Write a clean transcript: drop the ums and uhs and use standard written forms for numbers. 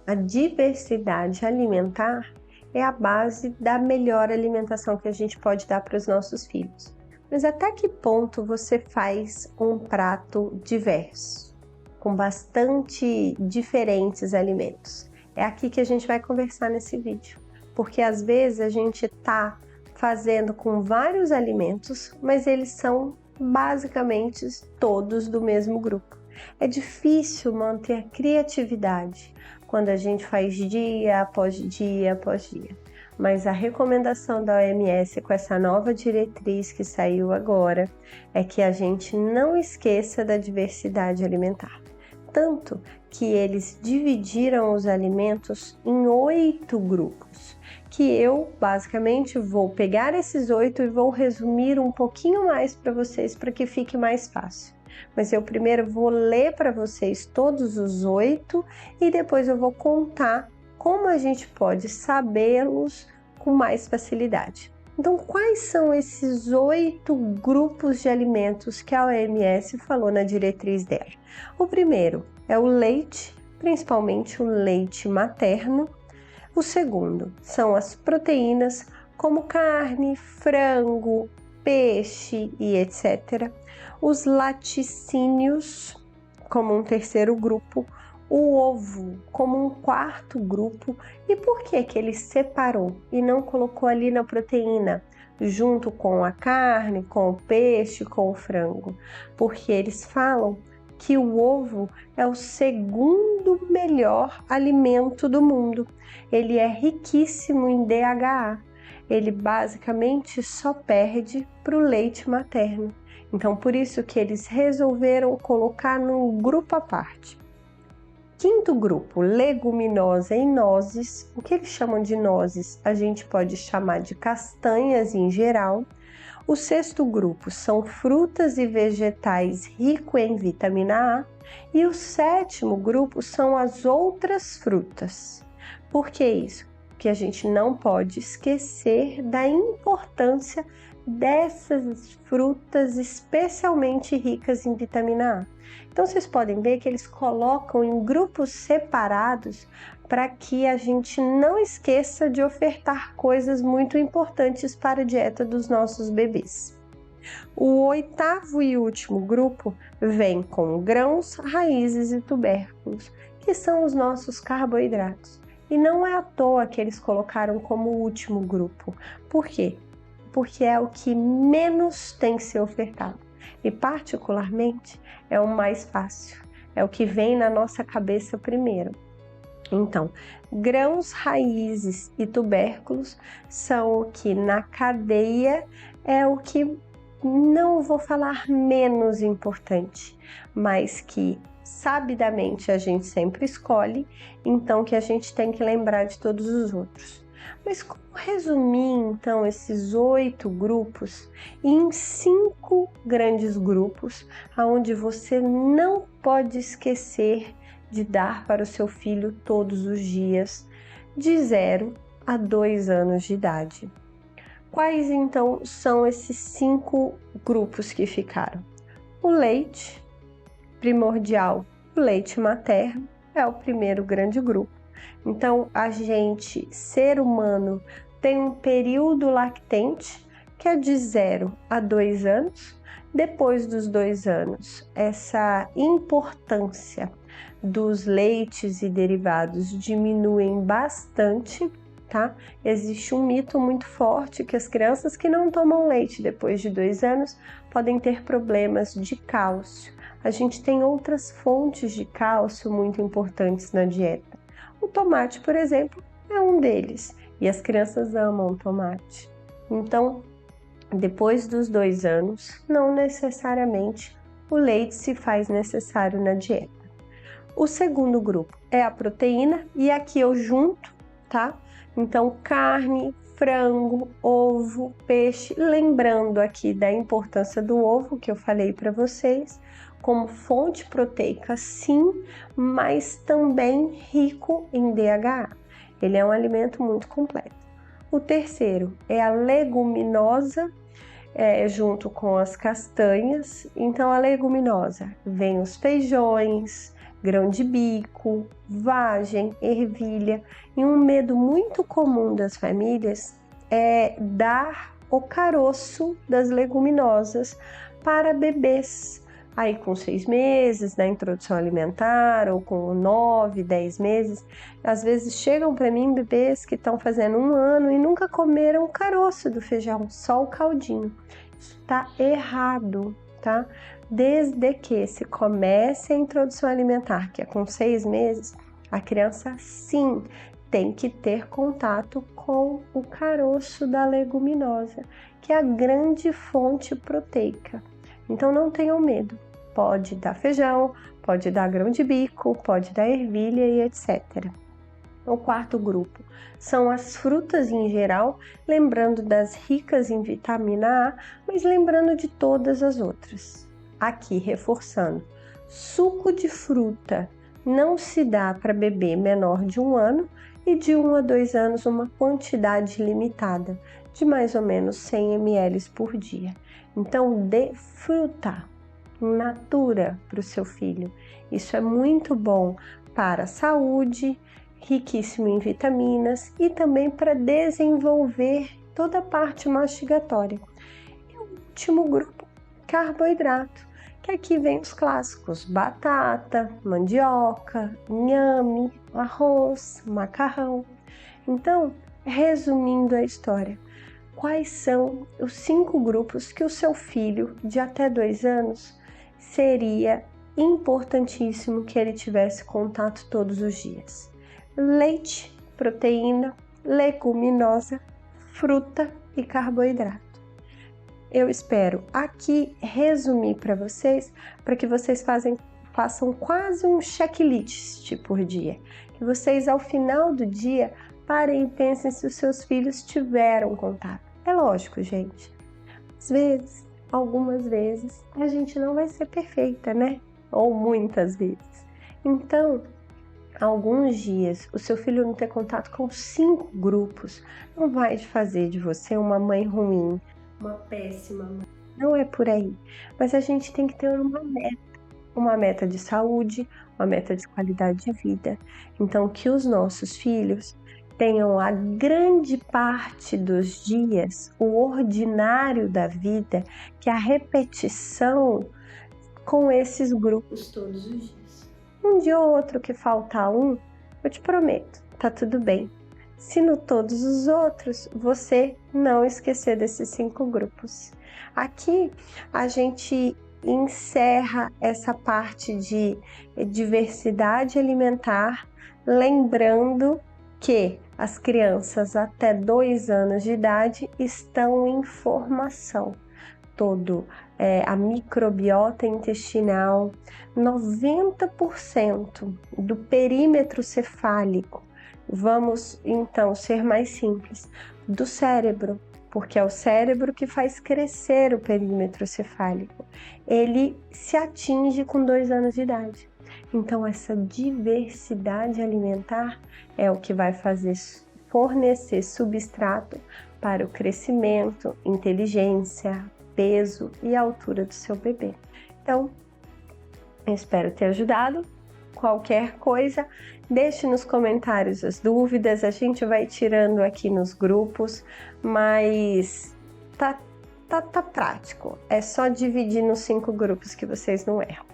A diversidade alimentar é a base da melhor alimentação que a gente pode dar para os nossos filhos. Mas até que ponto você faz um prato diverso, com bastante diferentes alimentos? É aqui que a gente vai conversar nesse vídeo, porque às vezes a gente está fazendo com vários alimentos, mas eles são basicamente todos do mesmo grupo. É difícil manter a criatividade quando a gente faz dia após dia após dia. Mas a recomendação da OMS com essa nova diretriz que saiu agora é que a gente não esqueça da diversidade alimentar. Tanto que eles dividiram os alimentos em 8 grupos, que eu basicamente vou pegar esses 8 e vou resumir um pouquinho mais para vocês para que fique mais fácil. Mas eu primeiro vou ler para vocês todos os 8 e depois eu vou contar como a gente pode sabê-los com mais facilidade. Então, quais são esses 8 grupos de alimentos que a OMS falou na diretriz dela? O primeiro é o leite, principalmente o leite materno. O segundo são as proteínas, como carne, frango, peixe e etc. Os laticínios, como um terceiro grupo, o ovo como um quarto grupo. E por que ele separou e não colocou ali na proteína, junto com a carne, com o peixe, com o frango? Porque eles falam que o ovo é o segundo melhor alimento do mundo. Ele é riquíssimo em DHA. Ele basicamente só perde para o leite materno. Então, por isso que eles resolveram colocar num grupo à parte. Quinto grupo, leguminosa e nozes. O que eles chamam de nozes, a gente pode chamar de castanhas em geral. O sexto grupo são frutas e vegetais ricos em vitamina A. E o sétimo grupo são as outras frutas. Por que isso? Porque a gente não pode esquecer da importância dessas frutas especialmente ricas em vitamina A. Então vocês podem ver que eles colocam em grupos separados para que a gente não esqueça de ofertar coisas muito importantes para a dieta dos nossos bebês. O oitavo e último grupo vem com grãos, raízes e tubérculos, que são os nossos carboidratos. E não é à toa que eles colocaram como último grupo. Por quê? Porque é o que menos tem que ser ofertado. E particularmente é o mais fácil, é o que vem na nossa cabeça primeiro. Então, grãos, raízes e tubérculos são o que na cadeia é o que não vou falar menos importante, mas que sabidamente a gente sempre escolhe, então que a gente tem que lembrar de todos os outros. Mas como resumir então esses 8 grupos em 5 grandes grupos, onde você não pode esquecer de dar para o seu filho todos os dias, de 0 a 2 anos de idade? Quais então são esses 5 grupos que ficaram? O leite, primordial, o leite materno é o primeiro grande grupo. Então, a gente, ser humano, tem um período lactente que é de 0 a 2 anos. Depois dos 2 anos, essa importância dos leites e derivados diminuem bastante, tá? Existe um mito muito forte que as crianças que não tomam leite depois de 2 anos podem ter problemas de cálcio. A gente tem outras fontes de cálcio muito importantes na dieta. O tomate, por exemplo, é um deles e as crianças amam tomate. Então, depois dos 2 anos, não necessariamente o leite se faz necessário na dieta. O segundo grupo é a proteína e aqui eu junto, tá? Então, carne, frango, ovo, peixe, lembrando aqui da importância do ovo que eu falei para vocês, como fonte proteica sim, mas também rico em DHA. Ele é um alimento muito completo. O terceiro é a leguminosa, junto com as castanhas. Então a leguminosa vem os feijões, grão de bico, vagem, ervilha. E um medo muito comum das famílias é dar o caroço das leguminosas para bebês. Aí com 6 meses na introdução alimentar, ou com 9, 10 meses, às vezes chegam para mim bebês que estão fazendo 1 ano e nunca comeram o caroço do feijão, só o caldinho. Isso está errado, tá? Desde que se comece a introdução alimentar, que é com 6 meses, a criança sim tem que ter contato com o caroço da leguminosa, que é a grande fonte proteica. Então não tenham medo. Pode dar feijão, pode dar grão de bico, pode dar ervilha e etc. O quarto grupo são as frutas em geral, lembrando das ricas em vitamina A, mas lembrando de todas as outras. Aqui reforçando, suco de fruta não se dá para bebê menor de 1 ano e de 1 a 2 anos uma quantidade limitada, de mais ou menos 100 ml por dia. Então, dê fruta natura para o seu filho. Isso é muito bom para a saúde, riquíssimo em vitaminas e também para desenvolver toda a parte mastigatória. E o último grupo, carboidrato, que aqui vem os clássicos: batata, mandioca, inhame, arroz, macarrão. Então, resumindo a história, quais são os 5 grupos que o seu filho de até 2 anos seria importantíssimo que ele tivesse contato todos os dias? Leite, proteína, leguminosa, fruta e carboidrato. Eu espero aqui resumir para vocês, para que vocês façam quase um checklist por dia. Que vocês, ao final do dia, parem e pensem se os seus filhos tiveram contato. É lógico, gente. Às vezes, algumas vezes, a gente não vai ser perfeita, né? Ou muitas vezes. Então, alguns dias, o seu filho não ter contato com 5 grupos não vai fazer de você uma mãe ruim, uma péssima mãe. Não é por aí. Mas a gente tem que ter uma meta de saúde, uma meta de qualidade de vida. Então, que os nossos filhos tenham a grande parte dos dias, o ordinário da vida, que é a repetição com esses grupos todos os dias. Um dia ou outro que faltar um, eu te prometo, tá tudo bem. Se no todos os outros, você não esquecer desses 5 grupos. Aqui a gente encerra essa parte de diversidade alimentar, lembrando que as crianças até 2 anos de idade estão em formação. A microbiota intestinal, 90% do perímetro cefálico, vamos então ser mais simples, do cérebro, porque é o cérebro que faz crescer o perímetro cefálico. Ele se atinge com 2 anos de idade. Então, essa diversidade alimentar é o que vai fornecer substrato para o crescimento, inteligência, peso e altura do seu bebê. Então, eu espero ter ajudado. Qualquer coisa, deixe nos comentários as dúvidas, a gente vai tirando aqui nos grupos, mas tá prático. É só dividir nos 5 grupos que vocês não erram.